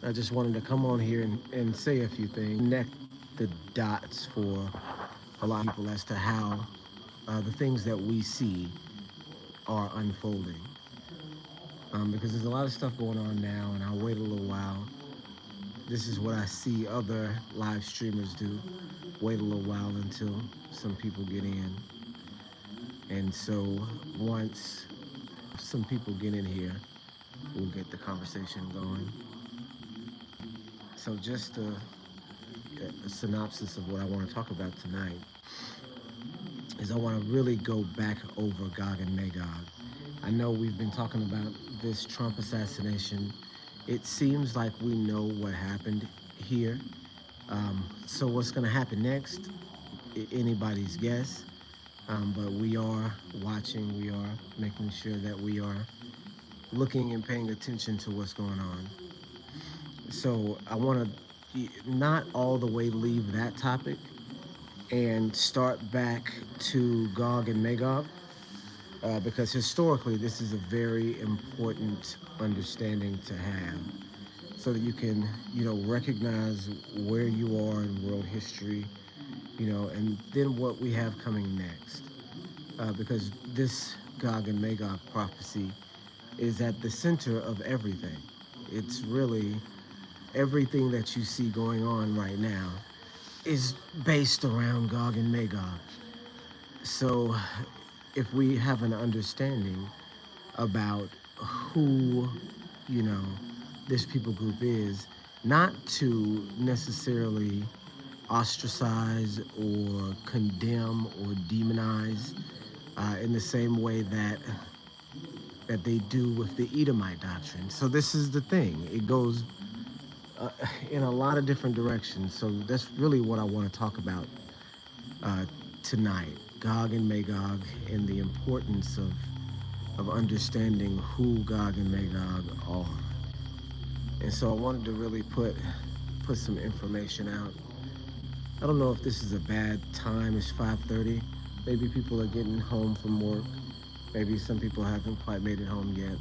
I just wanted to come on here and say a few things, connect the dots for a lot of people as to how the things that we see are unfolding. Because there's a lot of stuff going on now, and I'll wait a little while. This is what I see other live streamers do. Wait a little while until some people get in. And so once some people get in here, we'll get the conversation going. So just a synopsis of what I want to talk about tonight is I want to really go back over Gog and Magog. I know we've been talking about this Trump assassination. It seems like we know what happened here. So what's going to happen next? Anybody's guess. But we are watching. We are making sure that we are looking and paying attention to what's going on. So I want to not all the way leave that topic and start back to Gog and Magog, because historically this is a very important understanding to have, so that you can, recognize where you are in world history, and then what we have coming next. Because this Gog and Magog prophecy is at the center of everything. It's really everything that you see going on right now is based around Gog and Magog. So if we have an understanding about who, you know, this people group is, not to necessarily ostracize or condemn or demonize in the same way that they do with the Edomite doctrine. So this is the thing. It goes in a lot of different directions. So that's really what I want to talk about tonight. Gog and Magog, and the importance of understanding who Gog and Magog are. And so I wanted to really put some information out. I don't know if this is a bad time. It's 5:30. Maybe people are getting home from work. Maybe some people haven't quite made it home yet.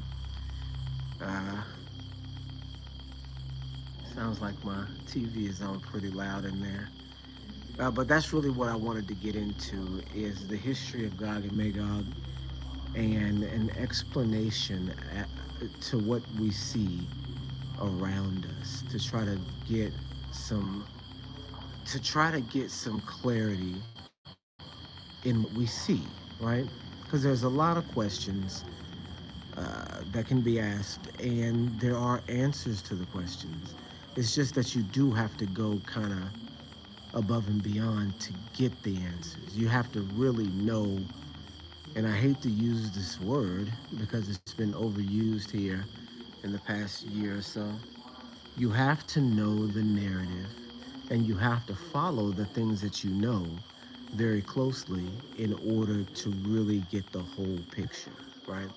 Sounds like my TV is on pretty loud in there. But that's really what I wanted to get into, is the history of Gog and Magog, and an explanation to what we see around us, to try to get some clarity in what we see, right? Because there's a lot of questions that can be asked, and there are answers to the questions. It's just that you do have to go kind of above and beyond to get the answers. You have to really know, and I hate to use this word because it's been overused here in the past year or so. You have to know the narrative, and you have to follow the things that you know very closely in order to really get the whole picture, right?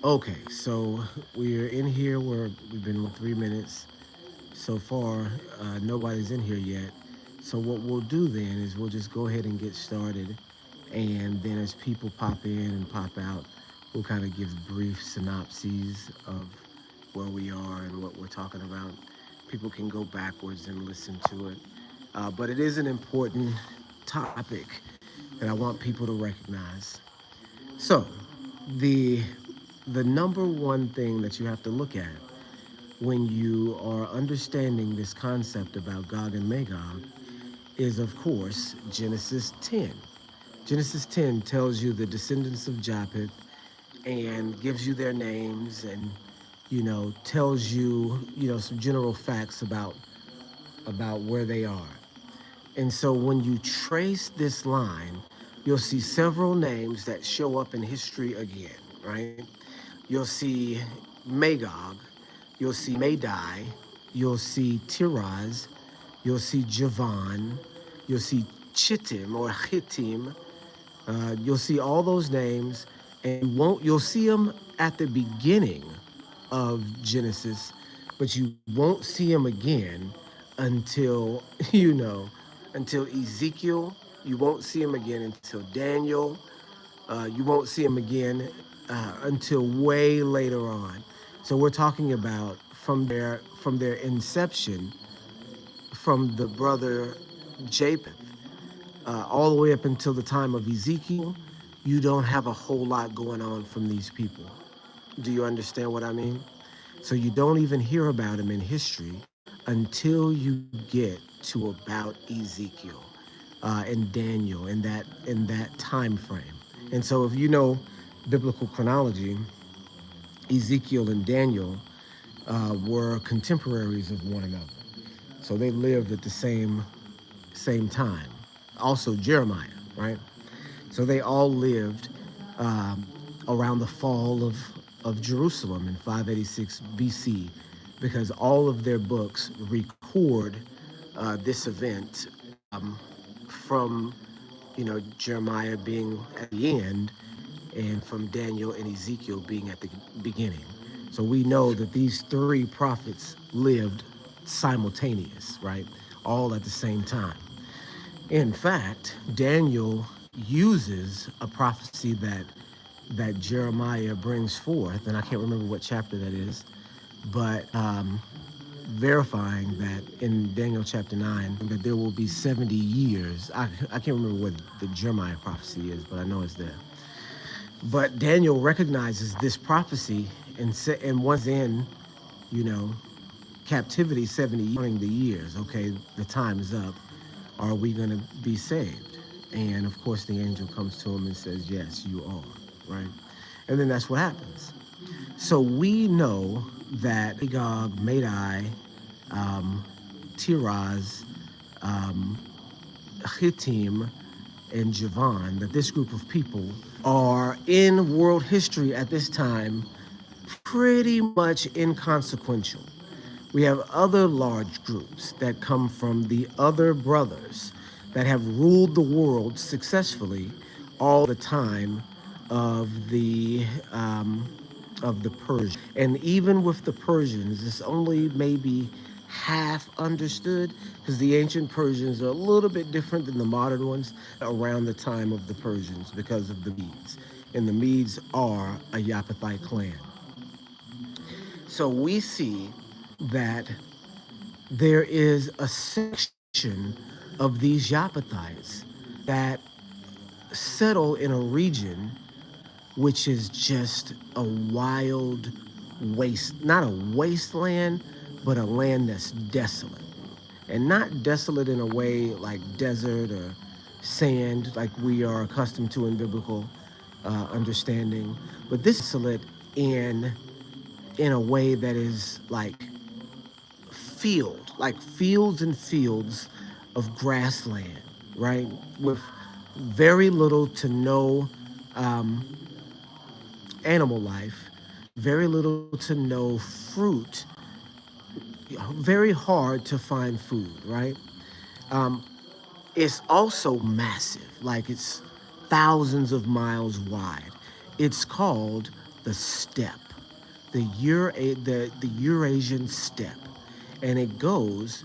Okay, so we're in here where we've been 3 minutes so far. Nobody's in here yet. So what we'll do then is we'll just go ahead and get started, and then as people pop in and pop out, we'll kind of give brief synopses of where we are and what we're talking about. People can go backwards and listen to it. But it is an important topic that I want people to recognize. So the number one thing that you have to look at when you are understanding this concept about Gog and Magog is, of course, Genesis 10. Genesis 10 tells you the descendants of Japheth and gives you their names, and tells you some general facts about where they are. And so when you trace this line, you'll see several names that show up in history again, right? You'll see Magog, you'll see Madai, you'll see Tiraz, you'll see Javan, you'll see Chittim or Hittim. You'll see all those names, and you'll see them at the beginning of Genesis, but you won't see them again until until Ezekiel. You won't see them again until Daniel. You won't see them again until way later on. So we're talking about from their inception, from the brother Japheth, all the way up until the time of Ezekiel. You don't have a whole lot going on from these people. Do you understand what I mean? So you don't even hear about him in history until you get to about Ezekiel and Daniel in that time frame. And so if you know biblical chronology, Ezekiel and Daniel were contemporaries of one another. So they lived at the same time. Also Jeremiah, right? So they all lived um, around the fall of Jerusalem in 586 BC, because all of their books record this event from Jeremiah being at the end, and from Daniel and Ezekiel being at the beginning. So we know that these three prophets lived simultaneous, right? All at the same time. In fact, Daniel uses a prophecy that Jeremiah brings forth, and I can't remember what chapter that is, but verifying that in Daniel chapter 9 that there will be 70 years. I can't remember what the Jeremiah prophecy is, but I know it's there. But Daniel recognizes this prophecy and once in, you know, captivity 70, counting the years. Okay, the time is up. Are we going to be saved? And of course, the angel comes to him and says, yes, you are, right? And then that's what happens. So we know that Magog, Madai, um, Tiraz, um, Hittim, and Javan, that this group of people are in world history at this time pretty much inconsequential. We have other large groups that come from the other brothers that have ruled the world successfully all the time of the um, of the Persians. And even with the Persians, it's only maybe half understood, because the ancient Persians are a little bit different than the modern ones around the time of the Persians because of the Medes. And the Medes are a Yapathite clan. So we see that there is a section of these Yapathites that settle in a region which is just a wild waste, not a wasteland, but a land that's desolate. And not desolate in a way like desert or sand, like we are accustomed to in biblical understanding, but this is desolate in a way that is like fields and fields of grassland, right? With very little to no um, animal life, very little to no fruit, very hard to find food, right? Um, it's also massive, like it's thousands of miles wide. It's called the steppe, the Eurasian steppe, and it goes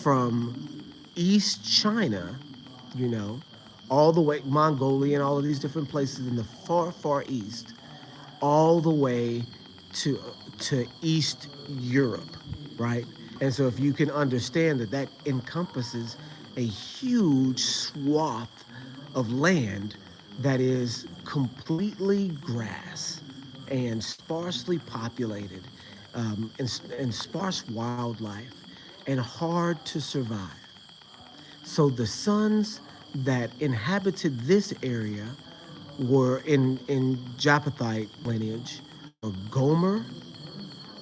from East China, you know, all the way Mongolia and all of these different places in the far, far east, all the way to East Europe, right? And so if you can understand that that encompasses a huge swath of land that is completely grass and sparsely populated, and sparse wildlife and hard to survive. So the sons that inhabited this area were in Japhethite lineage, or Gomer,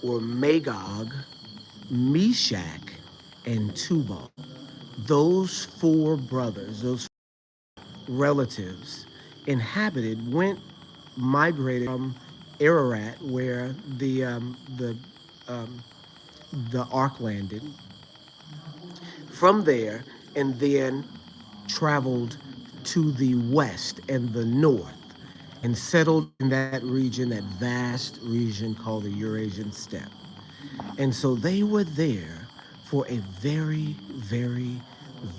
or Magog, Meshach, and Tubal. Those four brothers, those relatives, migrated from Ararat, where um, the ark landed, from there, and then traveled to the west and the north and settled in that region, that vast region called the Eurasian steppe. And so they were there for a very, very,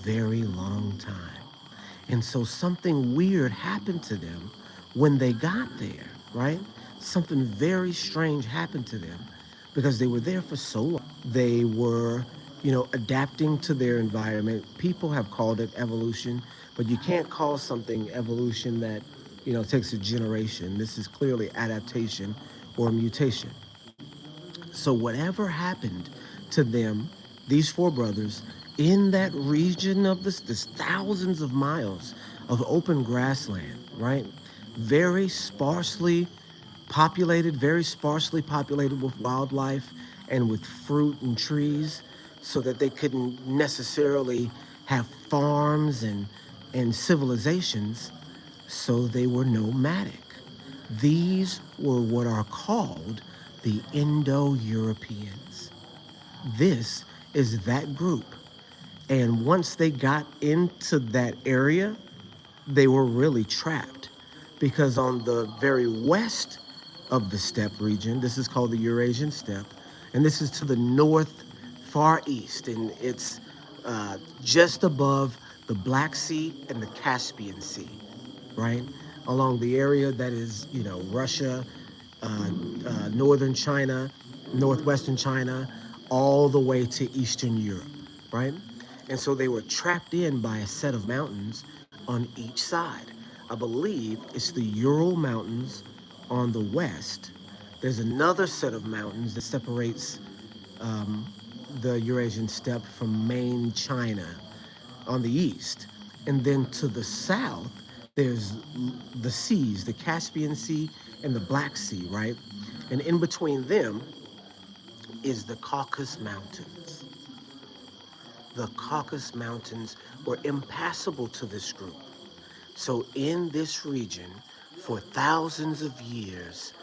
very long time. And so something weird happened to them when they got there, right? Something very strange happened to them. because they were there for so long. They were, adapting to their environment. People have called it evolution, but you can't call something evolution that, takes a generation. This is clearly adaptation or mutation. So whatever happened to them, these four brothers, in that region of this thousands of miles of open grassland, right? Very sparsely very sparsely populated with wildlife and with fruit and trees, so that they couldn't necessarily have farms and civilizations, so they were nomadic. These were what are called the Indo Europeans. This is that group. And once they got into that area, they were really trapped, because on the very west of the steppe region, this is called the Eurasian steppe, and this is to the north, far east, and it's just above the Black Sea and the Caspian Sea, right? Along the area that is, Russia, northern China, northwestern China, all the way to Eastern Europe, right? And so they were trapped in by a set of mountains on each side. I believe it's the Ural Mountains on the west. There's another set of mountains that separates the Eurasian steppe from main China on the east. And then to the south, there's the seas, the Caspian Sea and the Black Sea, right? And in between them is the Caucasus Mountains. The Caucasus Mountains were impassable to this group. So in this region, for thousands of years,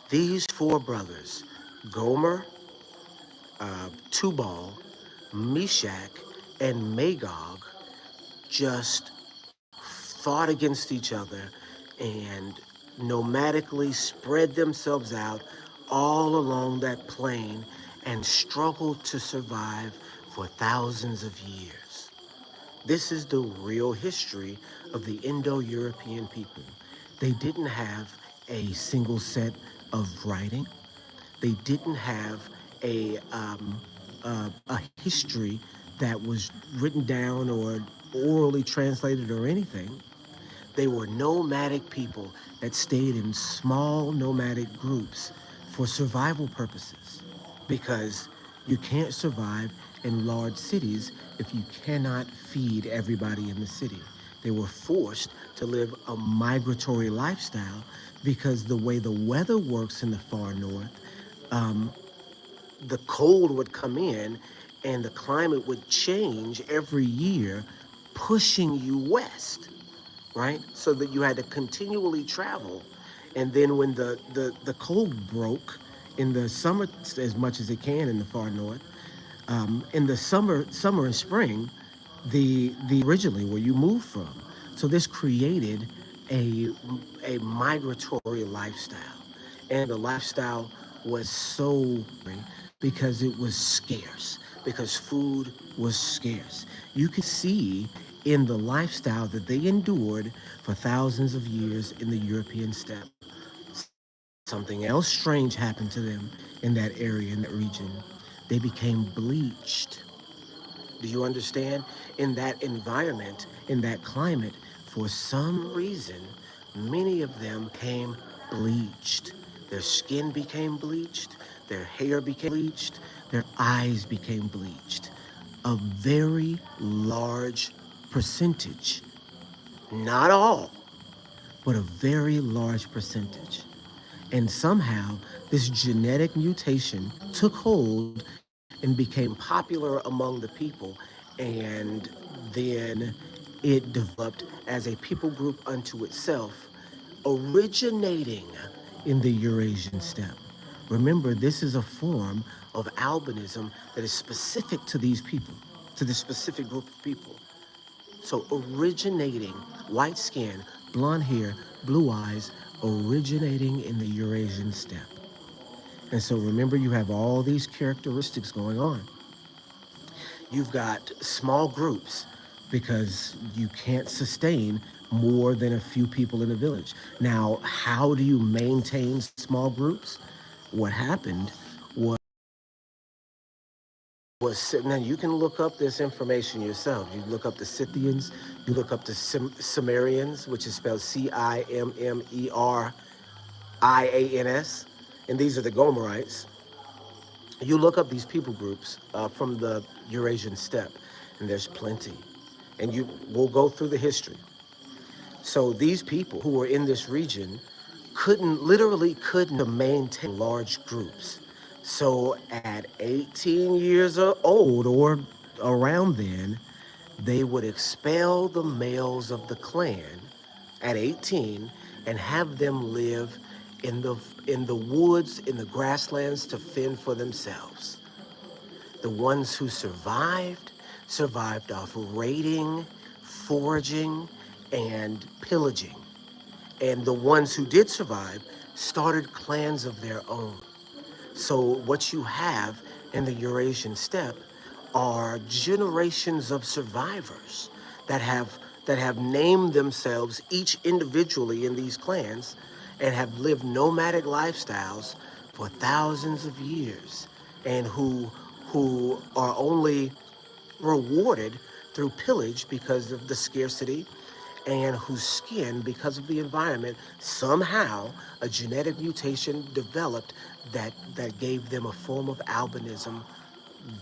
these four brothers, Gomer, Tubal, Meshach, and Magog, just fought against each other and nomadically spread themselves out all along that plain and struggled to survive for thousands of years. This is the real history of the Indo-European people. They didn't have a single set of writing. They didn't have a history that was written down or orally translated or anything. They were nomadic people that stayed in small nomadic groups for survival purposes, because you can't survive in large cities if you cannot feed everybody in the city. They were forced to live a migratory lifestyle, because the way the weather works in the far north, the cold would come in and the climate would change every year, pushing you west, right? So that you had to continually travel. And then when the cold broke in the summer, as much as it can in the far north, in the summer and spring, the originally where you moved from. So this created a a migratory lifestyle, and the lifestyle was so because it was scarce, because food was scarce. You could see in the lifestyle that they endured for thousands of years in the European steppe. Something else strange happened to them in that area, in that region. They became bleached. Do you understand? In that environment, in that climate, for some reason, many of them came bleached. Their skin became bleached, their hair became bleached, their eyes became bleached. A very large percentage, not all, but a very large percentage. And somehow, this genetic mutation took hold and became popular among the people. And then it developed as a people group unto itself, originating in the Eurasian steppe. Remember, this is a form of albinism that is specific to these people, to this specific group of people. So originating, white skin, blonde hair, blue eyes, originating in the Eurasian steppe. And so remember, you have all these characteristics going on. You've got small groups, because you can't sustain more than a few people in a village. Now, how do you maintain small groups? What happened was was sitting, and you can look up this information yourself. You look up the Scythians, you look up the Cimmerians, which is spelled Cimmerians, and these are the Gomerites. You look up these people groups from the Eurasian steppe, and there's plenty. And you will go through the history. So these people who were in this region literally couldn't maintain large groups. So at 18 years old or around then, they would expel the males of the clan at 18 and have them live in the woods, in the grasslands to fend for themselves. The ones who survived off raiding, foraging, and pillaging. And the ones who did survive started clans of their own. So what you have in the Eurasian steppe are generations of survivors that have named themselves each individually in these clans and have lived nomadic lifestyles for thousands of years, and who are only rewarded through pillage because of the scarcity, and whose skin, because of the environment, somehow a genetic mutation developed that gave them a form of albinism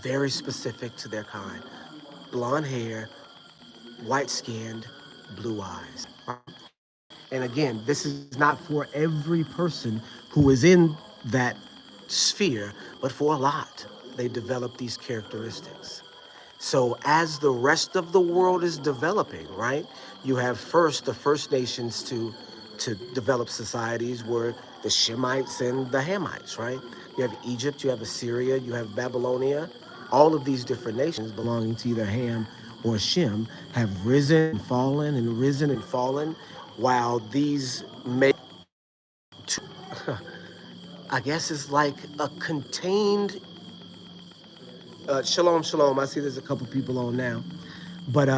very specific to their kind. Blonde hair, white skinned, blue eyes. And again, this is not for every person who is in that sphere, but for a lot. They develop these characteristics. So as the rest of the world is developing, right, you have first the First Nations to develop societies were the Shemites and the Hamites, right? You have Egypt, you have Assyria, you have Babylonia. All of these different nations belonging to either Ham or Shem have risen and fallen, while these make, I guess it's like a contained, shalom, shalom. I see there's a couple people on now, but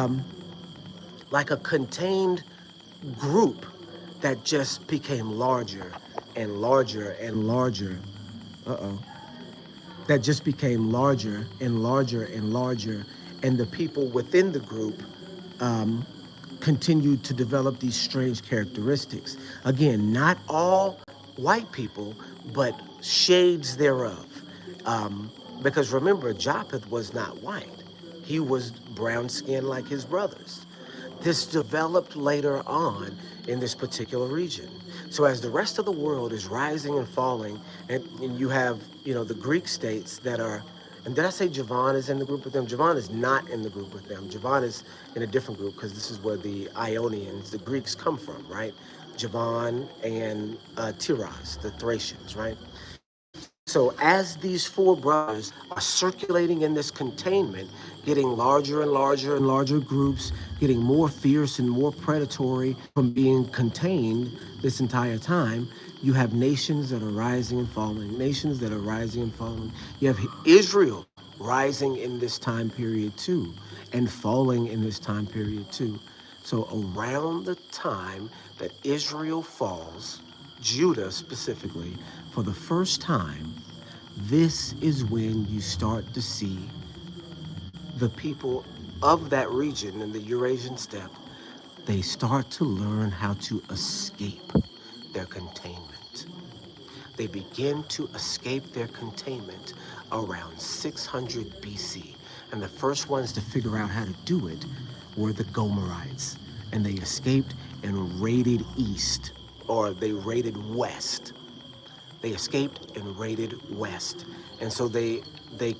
like a contained group that just became larger and larger and larger. Uh-oh. That just became larger and larger and larger, and the people within the group continued to develop these strange characteristics. Again, not all white people, but shades thereof. Because remember, Japheth was not white. He was brown skinned like his brothers. This developed later on in this particular region. So as the rest of the world is rising and falling, and you have, the Greek states that are, and did I say Javan is in the group with them? Javan is not in the group with them. Javan is in a different group because this is where the Ionians, the Greeks, come from, right? Javan and Tiras, the Thracians, right? So as these four brothers are circulating in this containment, getting larger and larger and larger groups, getting more fierce and more predatory from being contained this entire time, you have nations that are rising and falling, nations that are rising and falling. You have Israel rising in this time period too, and falling in this time period too. So around the time that Israel falls, Judah specifically, for the first time, this is when you start to see the people of that region in the Eurasian steppe, they start to learn how to escape their containment. They begin to escape their containment around 600 BC. And the first ones to figure out how to do it were the Gomerites. And they escaped and raided east, or they raided west. They escaped and raided west. And so they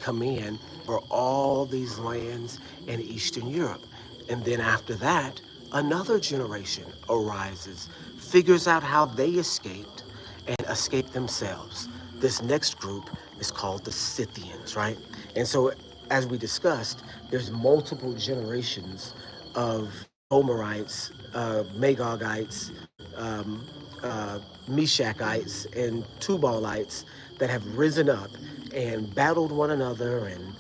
come in for all these lands in Eastern Europe. And then after that, another generation arises, figures out how they escaped and escaped themselves. This next group is called the Scythians, right? And so as we discussed, there's multiple generations of Gomerites, Magogites, Meshachites, and Tubalites that have risen up and battled one another and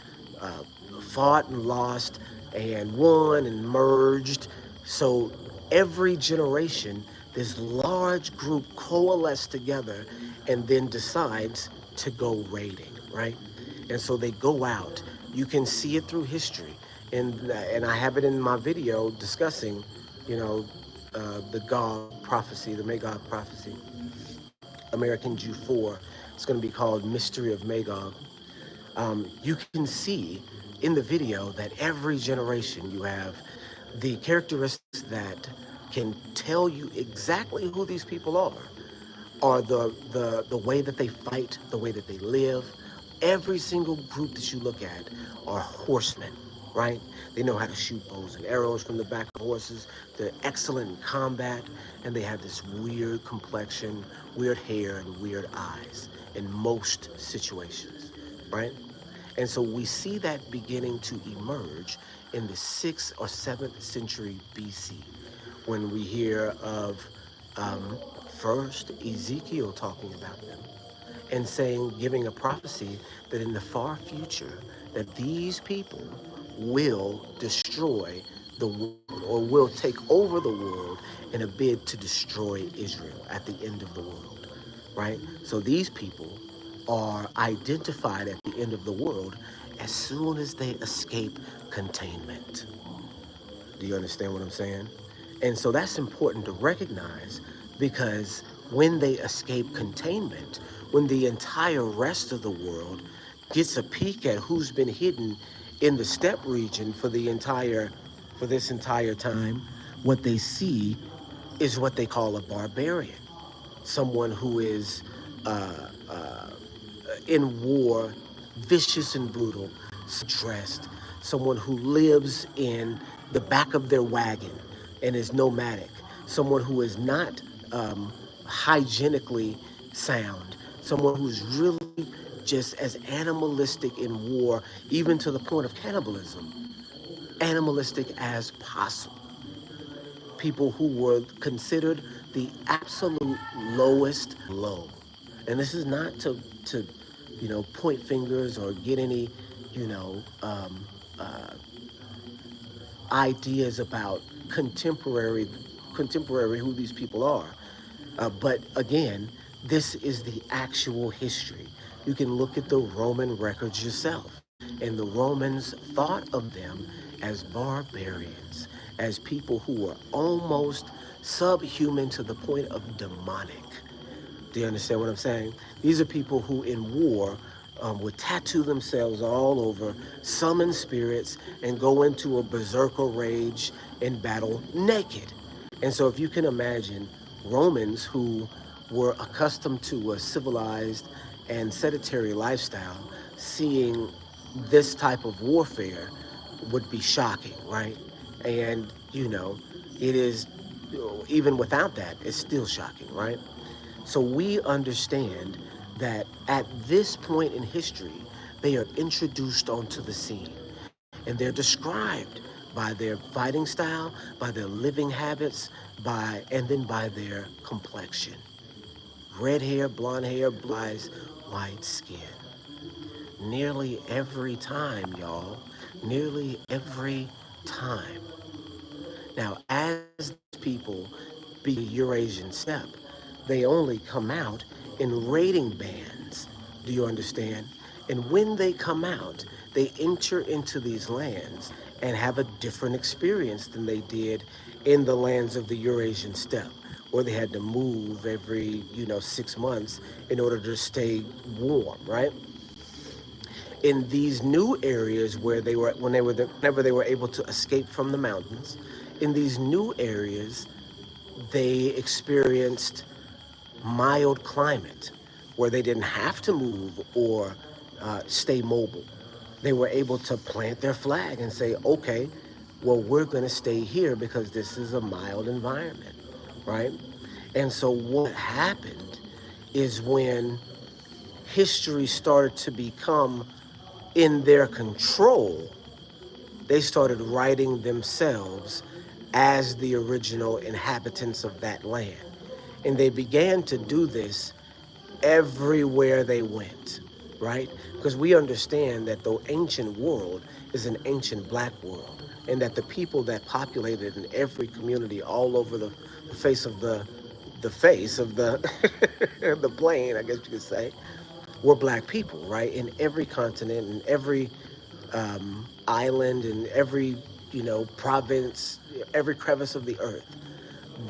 fought and lost and won and merged. So every generation, this large group coalesces together and then decides to go raiding, right? And so they go out. You can see it through history. And I have it in my video discussing, you know, the Gog prophecy, the Magog prophecy, American Jew 4. It's going to be called Mystery of Magog. You can see in the video that every generation you have the characteristics that can tell you exactly who these people are the way that they fight, the way that they live. Every single group that you look at are horsemen, right? They know how to shoot bows and arrows from the back of horses. They're excellent in combat, and they have this weird complexion, weird hair, and weird eyes in most situations, right? And so we see that beginning to emerge in the 6th or 7th century BC when we hear of um, first Ezekiel talking about them and saying, giving a prophecy that in the far future, that these people will destroy the world or will take over the world in a bid to destroy Israel at the end of the world, right? So these people are identified at the end of the world as soon as they escape containment. Do you understand what I'm saying? And so that's important to recognize because when they escape containment, when the entire rest of the world gets a peek at who's been hidden in the steppe region for this entire time, what they see is what they call a barbarian, someone who is uh, uh, in war, vicious and brutal, stressed, someone who lives in the back of their wagon and is nomadic, someone who is not hygienically sound, someone who's really just as animalistic in war, even to the point of cannibalism, animalistic as possible. People who were considered the absolute lowest low. And this is not to point fingers or get any, you know, ideas about contemporary who these people are. But again, this is the actual history. You can look at the Roman records yourself. And the Romans thought of them as barbarians, as people who were almost subhuman to the point of demonic. Do you understand what I'm saying? These are people who in war would tattoo themselves all over, summon spirits, and go into a berserker rage in battle naked. And so if you can imagine Romans who were accustomed to a civilized and sedentary lifestyle, seeing this type of warfare would be shocking, right? And, it is, even without that, it's still shocking, right? So we understand that at this point in history, they are introduced onto the scene and they're described by their fighting style, by their living habits, and then by their complexion. Red hair, blonde hair, blue eyes, white skin. Nearly every time, y'all. Nearly every time. Now, as people be Eurasian steppe, they only come out in raiding bands. Do you understand? And when they come out, they enter into these lands and have a different experience than they did in the lands of the Eurasian steppe, where they had to move every, 6 months in order to stay warm, right? In these new areas where they were, whenever they were able to escape from the mountains, in these new areas, they experienced mild climate where they didn't have to move or stay mobile. They were able to plant their flag and say, okay, well, we're going to stay here because this is a mild environment, right? And so what happened is when history started to become in their control, they started writing themselves as the original inhabitants of that land. And they began to do this everywhere they went, right? Because we understand that the ancient world is an ancient black world, and that the people that populated in every community all over the face of the face of the the plane, I guess you could say, were black people, right? In every continent, in every island, in every, province, every crevice of the earth.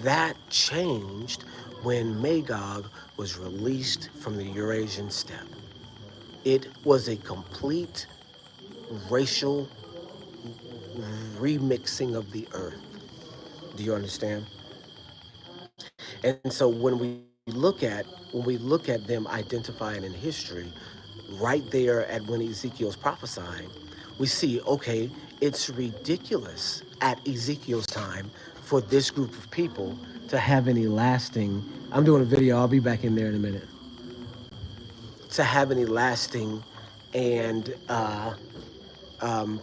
That changed when Magog was released from the Eurasian steppe. It was a complete racial remixing of the earth. Do you understand? And so when we look at them identifying in history, right there at when Ezekiel's prophesying, we see, okay, it's ridiculous at Ezekiel's time for this group of people to have any lasting. I'm doing a video. I'll be back in there in a minute. To have any lasting and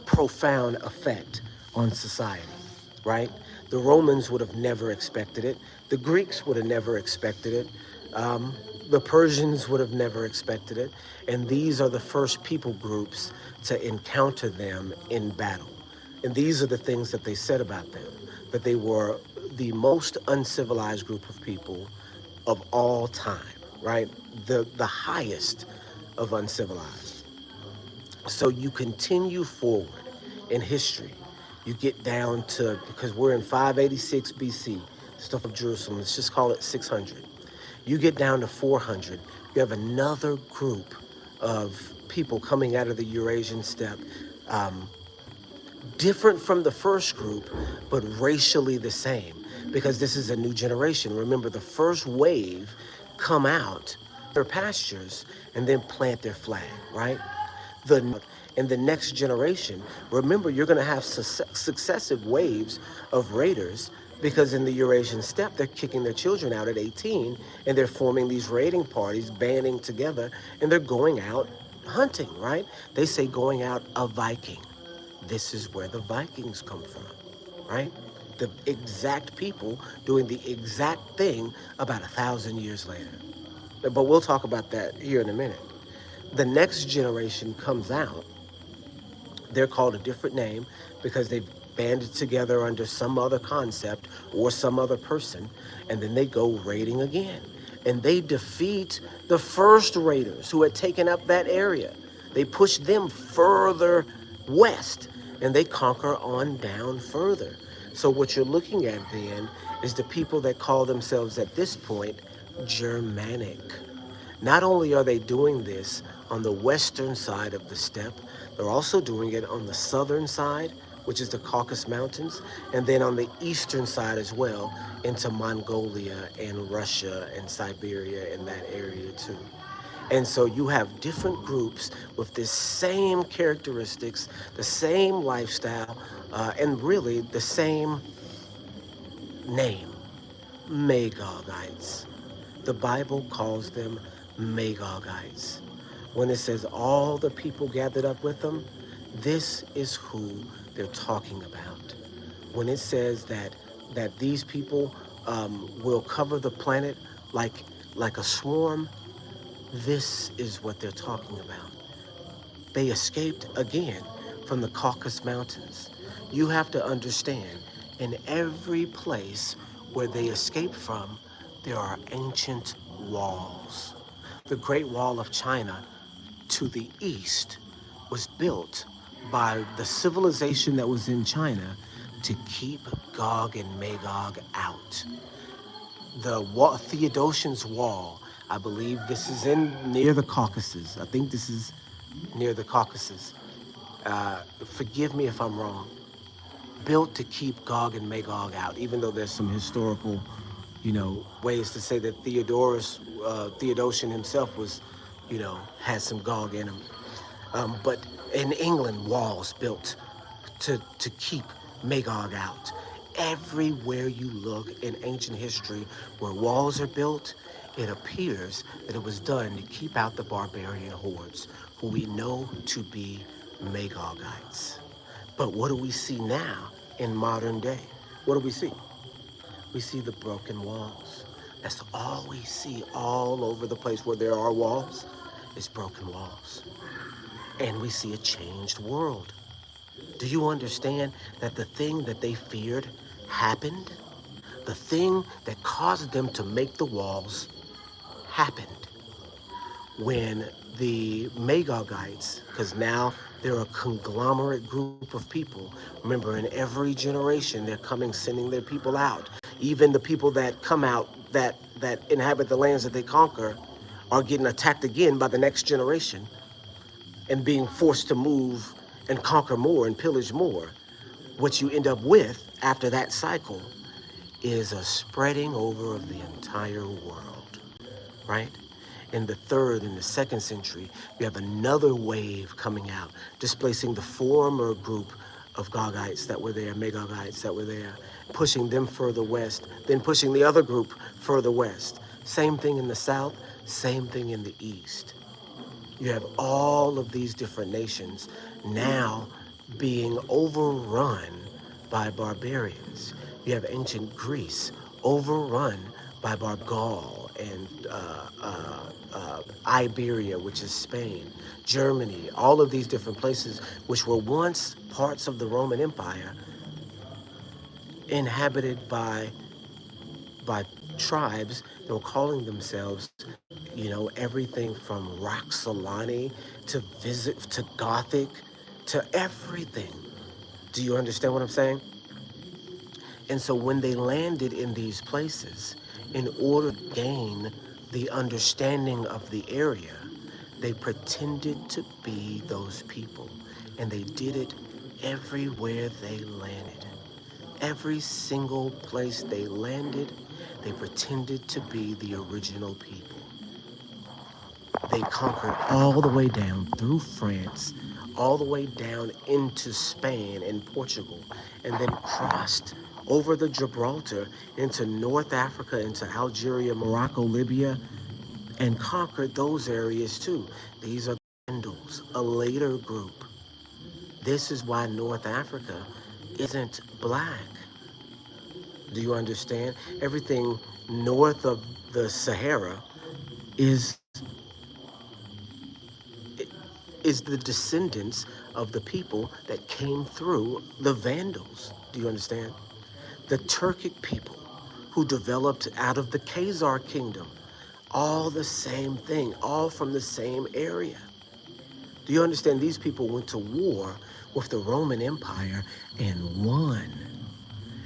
profound effect on society, right? The Romans would have never expected it. The Greeks would have never expected it. Um, the Persians would have never expected it. And these are the first people groups to encounter them in battle. And these are the things that they said about them, that they were the most uncivilized group of people of all time, right? The highest of uncivilized. So you continue forward in history. You get down to, because we're in 586 BC, stuff of Jerusalem, let's just call it 600. You get down to 400, you have another group of people coming out of the Eurasian steppe, um, different from the first group, but racially the same, because this is a new generation. Remember, the first wave come out their pastures and then plant their flag, right? the in the next generation, remember, you're going to have successive waves of raiders, because in the Eurasian steppe, they're kicking their children out at 18 and they're forming these raiding parties, banding together, and they're going out hunting, right? They say going out a Viking. This is where the Vikings come from, right? The exact people doing the exact thing about 1,000 years later. But we'll talk about that here in a minute. The next generation comes out. They're called a different name because they've banded together under some other concept or some other person, and then they go raiding again. And they defeat the first raiders who had taken up that area. They push them further west, and they conquer on down further. So what you're looking at then is the people that call themselves at this point Germanic. Not only are they doing this on the western side of the steppe, they're also doing it on the southern side, which is the Caucasus Mountains, and then on the eastern side as well, into Mongolia and Russia and Siberia and that area too. And so you have different groups with the same characteristics, the same lifestyle, and really the same name, Magogites. The Bible calls them Magogites. When it says all the people gathered up with them, this is who they're talking about. When it says that these people will cover the planet like a swarm, this is what they're talking about. They escaped again from the Caucasus Mountains. You have to understand, in every place where they escaped from, there are ancient walls. The Great Wall of China to the east was built by the civilization that was in China to keep Gog and Magog out. The Theodosian's Wall, I believe this is in near the Caucasus. I think this is near the Caucasus. Forgive me if I'm wrong. Built to keep Gog and Magog out, even though there's some historical, ways to say that Theodosian himself was, had some Gog in him. But in England, walls built to keep Magog out. Everywhere you look in ancient history where walls are built, it appears that it was done to keep out the barbarian hordes, who we know to be Magogites. But what do we see now in modern day? What do we see? We see the broken walls. That's all we see all over the place where there are walls, is broken walls. And we see a changed world. Do you understand that the thing that they feared happened? The thing that caused them to make the walls happened. When the Magogites, because now they're a conglomerate group of people. Remember, in every generation, they're coming, sending their people out. Even the people that come out that inhabit the lands that they conquer are getting attacked again by the next generation and being forced to move and conquer more and pillage more. What you end up with after that cycle is a spreading over of the entire world, right? In the third and the second century, you have another wave coming out, displacing the former group of Gogites that were there, Magogites that were there, pushing them further west, then pushing the other group further west. Same thing in the south, same thing in the east. You have all of these different nations now being overrun by barbarians. You have ancient Greece overrun by Gaul and Iberia, which is Spain, Germany, all of these different places, which were once parts of the Roman Empire, inhabited by tribes that were calling themselves, everything from Roxolani to Gothic to everything. Do you understand what I'm saying? And so when they landed in these places, in order to gain the understanding of the area, they pretended to be those people. And they did it everywhere they landed. Every single place they landed, they pretended to be the original people. They conquered all the way down through France, all the way down into Spain and Portugal, and then crossed over the Gibraltar into North Africa, into Algeria, Morocco, Libya, and conquered those areas too. These are the Vandals, a later group. This is why North Africa isn't black. Do you understand? Everything north of the Sahara is is the descendants of the people that came through the Vandals. Do you understand? The Turkic people who developed out of the Khazar kingdom, all the same thing, all from the same area. Do you understand? These people went to war with the Roman Empire and won.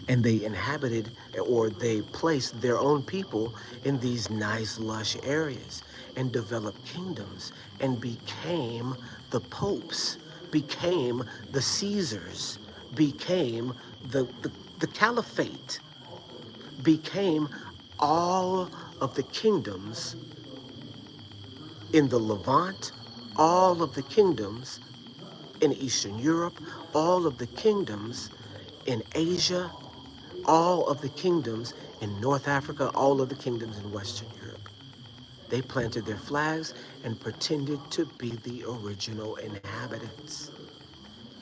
And they inhabited, or they placed their own people in these nice lush areas and developed kingdoms and became the popes, became the Caesars, became the caliphate, became all of the kingdoms in the Levant, all of the kingdoms in Eastern Europe, all of the kingdoms in Asia, all of the kingdoms in North Africa, all of the kingdoms in Western Europe. They planted their flags and pretended to be the original inhabitants.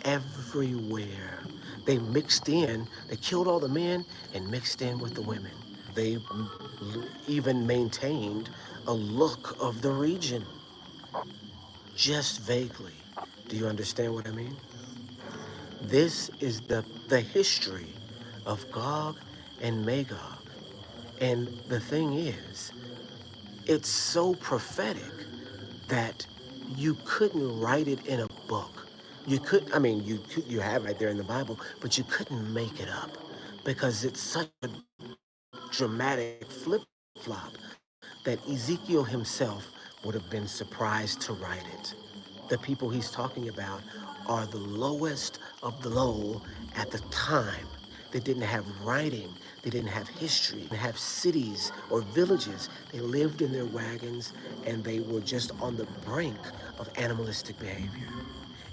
Everywhere. They mixed in, they killed all the men and mixed in with the women. They even maintained a look of the region, just vaguely. Do you understand what I mean? This is the history of Gog and Magog. And the thing is, it's so prophetic that you couldn't write it in a book. You have right there in the Bible, but you couldn't make it up because it's such a dramatic flip-flop that Ezekiel himself would have been surprised to write it. The people he's talking about are the lowest of the low at the time. They didn't have writing, they didn't have history, they didn't have cities or villages. They lived in their wagons and they were just on the brink of animalistic behavior.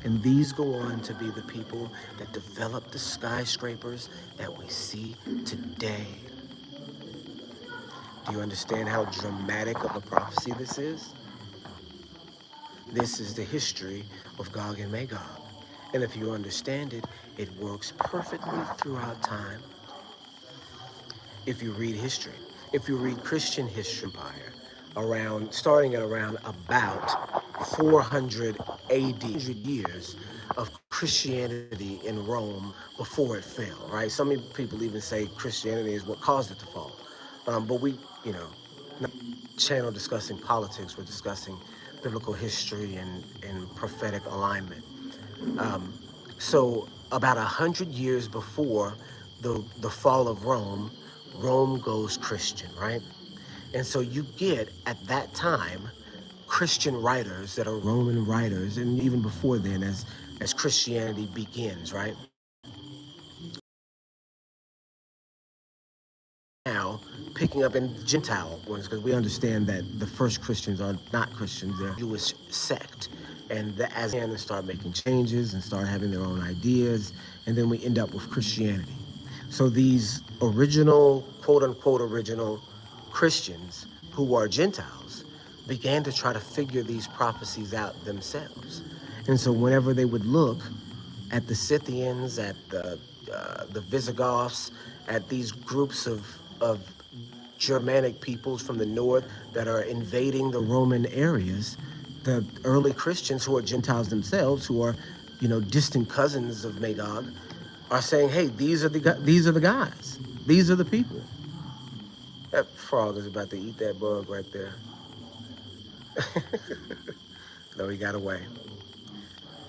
And these go on to be the people that developed the skyscrapers that we see today. Do you understand how dramatic of a prophecy this is? This is the history of Gog and Magog. And if you understand it, it works perfectly throughout time. If you read history, if you read Christian history empire, starting at around about 400 AD, 100 years of Christianity in Rome before it fell, right? Some people even say Christianity is what caused it to fall. But we, not channel discussing politics, we're discussing biblical history and prophetic alignment. Um, so about 100 years before the fall of Rome, Rome goes Christian, right? And so you get at that time Christian writers that are Roman writers, and even before then, as Christianity begins, right? Now picking up in Gentile ones, because we understand that the first Christians are not Christians; they're a Jewish sect, and as they start making changes and start having their own ideas, and then we end up with Christianity. So these original, quote unquote, original Christians who are Gentiles began to try to figure these prophecies out themselves. And so whenever they would look at the Scythians, at the Visigoths, at these groups of Germanic peoples from the north that are invading the Roman areas, the early Christians who are Gentiles themselves, who are, distant cousins of Magog, are saying, "Hey, these are the guys. These are the people." That frog is about to eat that bug right there. No, he got away.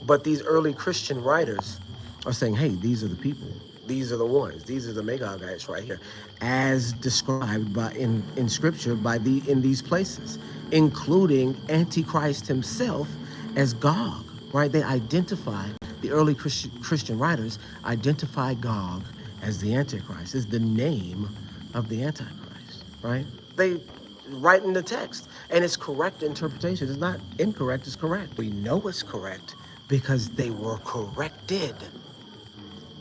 But these early Christian writers are saying, hey, these are the people. These are the ones. These are the Magogites right here, as described in Scripture in these places, including Antichrist himself as Gog. Right? They identify the early Christian writers identify Gog as the Antichrist, is the name of the Antichrist. Right? They write in the text, and it's correct interpretation. It's not incorrect. It's correct. We know it's correct because they were corrected.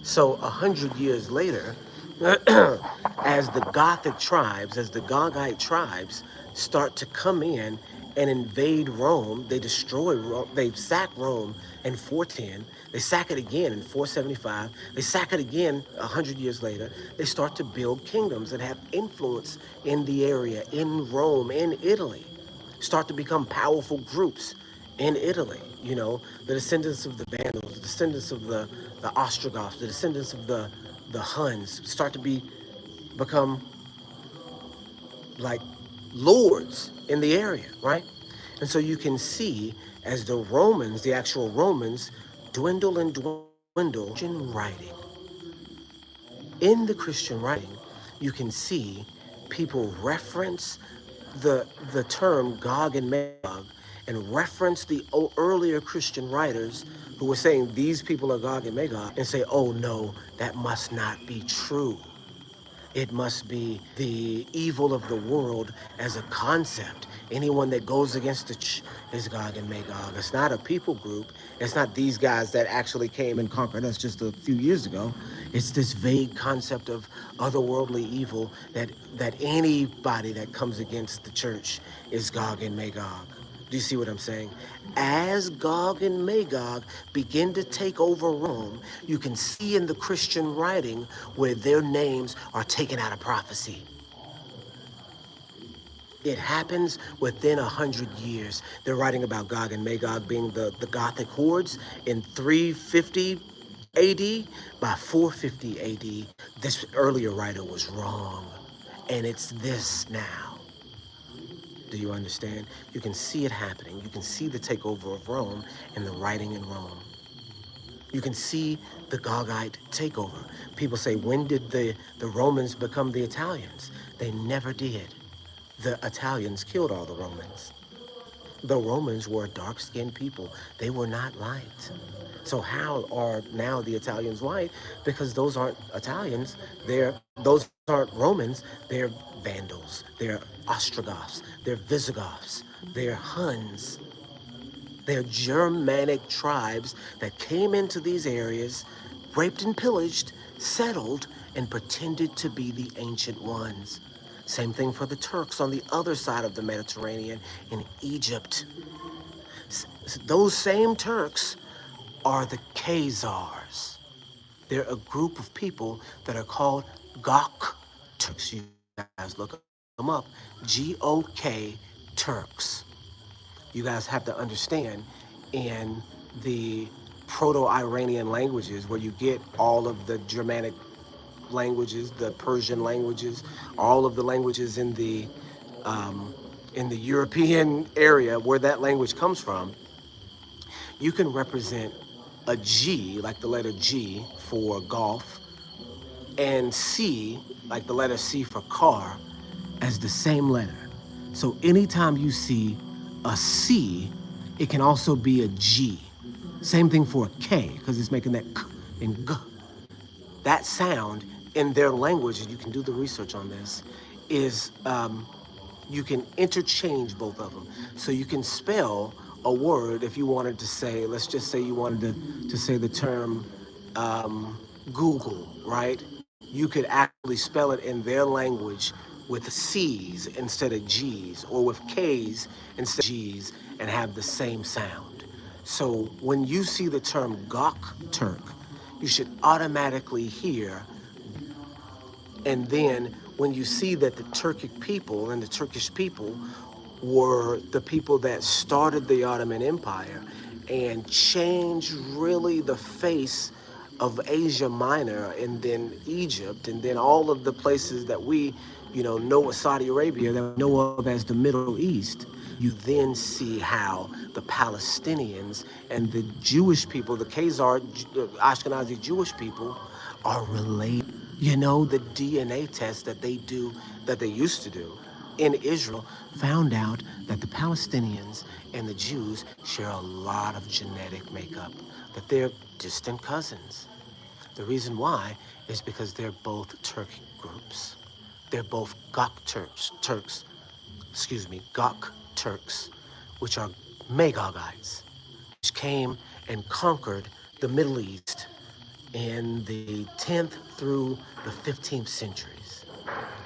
So 100 years later, as the Gothic tribes, as the Gogite tribes start to come in and invade Rome, they destroy Rome, they sack Rome in 410, they sack it again in 475, they sack it again 100 years later, they start to build kingdoms that have influence in the area, in Rome, in Italy, start to become powerful groups in Italy. The descendants of the Vandals, the descendants of the Ostrogoths, the descendants of the Huns start to become like lords in the area, right? And so you can see as the Romans, the actual Romans, dwindle and dwindle in writing. In the Christian writing, you can see people reference the term Gog and Magog and reference the earlier Christian writers who were saying these people are Gog and Magog and say, oh no, that must not be true. It must be the evil of the world as a concept. Anyone that goes against the is Gog and Magog. It's not a people group. It's not these guys that actually came and conquered us just a few years ago. It's this vague concept of otherworldly evil that anybody that comes against the church is Gog and Magog. Do you see what I'm saying? As Gog and Magog begin to take over Rome, you can see in the Christian writing where their names are taken out of prophecy. It happens within 100 years. They're writing about Gog and Magog being the Gothic hordes in 350 AD. By 450 AD, this earlier writer was wrong. And it's this now. Do you understand? You can see it happening. You can see the takeover of Rome in the writing in Rome. You can see the Gogite takeover. People say, when did the Romans become the Italians? They never did. The Italians killed all the Romans. The Romans were dark-skinned people. They were not light. So how are now the Italians white? Because those aren't Italians. Those aren't Romans. They're Vandals. They're Ostrogoths. They're Visigoths. They're Huns. They're Germanic tribes that came into these areas, raped and pillaged, settled, and pretended to be the ancient ones. Same thing for the Turks on the other side of the Mediterranean in Egypt. Those same Turks are the Khazars. They're a group of people that are called Gok Turks. You guys look them up. Gok Turks. You guys have to understand in the Proto-Iranian languages where you get all of the Germanic languages, the Persian languages, all of the languages um, in the European area where that language comes from, you can represent a G, like the letter G for golf, and C, like the letter C for car, as the same letter. So anytime you see a C, it can also be a G. Same thing for a K, because it's making that K and G. That sound in their language, and you can do the research on this, is you can interchange both of them. So you can spell a word if you wanted to say, let's just say you wanted to say the term Google, right? You could actually spell it in their language with C's instead of G's, or with K's instead of G's, and have the same sound. So when you see the term Gok Turk, you should automatically hear, and then when you see that the Turkic people and the Turkish people were the people that started the Ottoman Empire and changed really the face of Asia Minor, and then Egypt, and then all of the places that we, know as Saudi Arabia, that we know of as the Middle East, you then see how the Palestinians and the Jewish people, the Khazar, Ashkenazi Jewish people, are related. The DNA test that they do, that they used to do in Israel, found out that the Palestinians and the Jews share a lot of genetic makeup, that they're distant cousins. The reason why is because they're both Turkic groups. They're both Gok Turks, which are Magogites, which came and conquered the Middle East in the 10th through the 15th centuries.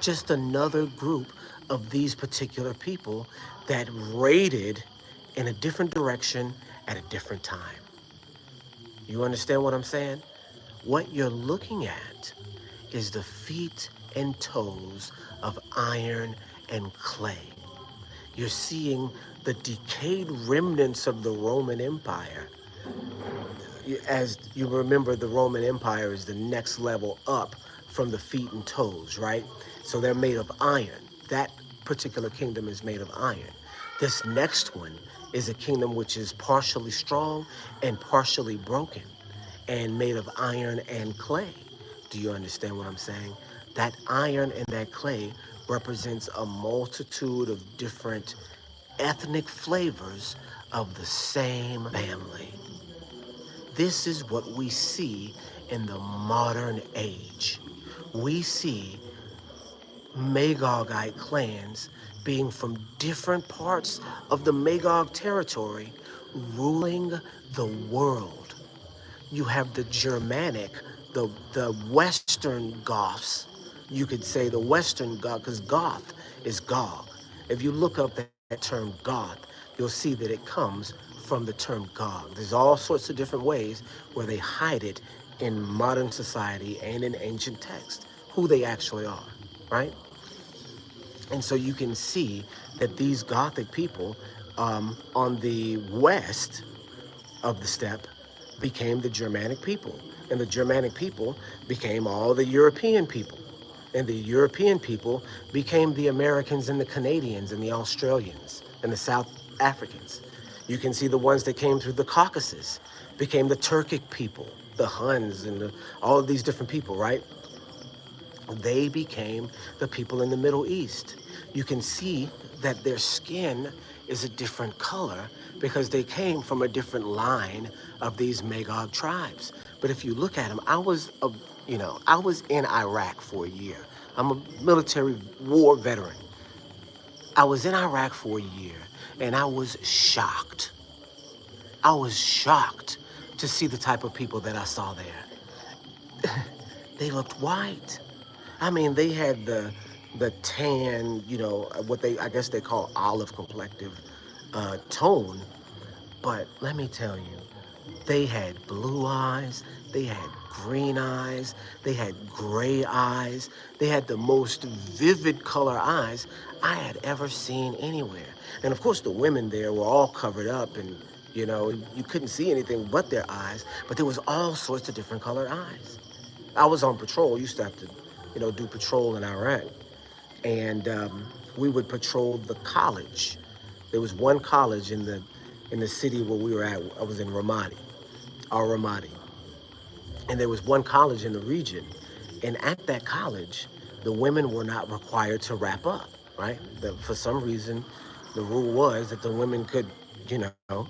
Just another group of these particular people that raided in a different direction at a different time. You understand what I'm saying? What you're looking at is the feet and toes of iron and clay. You're seeing the decayed remnants of the Roman Empire. As you remember, the Roman Empire is the next level up from the feet and toes, right? So they're made of iron. That particular kingdom is made of iron. This next one is a kingdom which is partially strong and partially broken, and made of iron and clay. Do you understand what I'm saying? That iron and that clay represents a multitude of different ethnic flavors of the same family. This is what we see in the modern age. We see Magogite clans being from different parts of the Magog territory ruling the world. You have the Germanic, the Western Goths. You could say the Western Goth, because Goth is Gog. If you look up that term Goth, you'll see that it comes from the term Gog. There's all sorts of different ways where they hide it in modern society and in ancient text, who they actually are, right? And so you can see that these Gothic people on the west of the steppe became the Germanic people. And the Germanic people became all the European people. And the European people became the Americans and the Canadians and the Australians and the South Africans. You can see the ones that came through the Caucasus became the Turkic people, the Huns and all of these different people, right? They became the people in the Middle East. You can see that their skin is a different color because they came from a different line of these Magog tribes. But if you look at them, I was in Iraq for a year. I'm a military war veteran. I was in Iraq for a year, and I was shocked. I was shocked to see the type of people that I saw there. They looked white. I mean, they had the tan, what I guess they call olive complective tone. But let me tell you, they had blue eyes, they had green eyes, they had gray eyes, they had the most vivid color eyes I had ever seen anywhere. And of course, the women there were all covered up, and you couldn't see anything but their eyes, but there was all sorts of different colored eyes. I was on patrol, used to have to, do patrol in Iraq. And we would patrol the college. There was one college in the city where we were at. I was in Ramadi, our Ramadi, and there was one college in the region. And at that college, the women were not required to wrap up. Right? For some reason, the rule was that the women could, you know,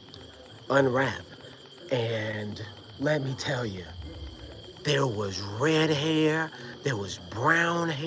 unwrap. And let me tell you, there was red hair, there was brown hair.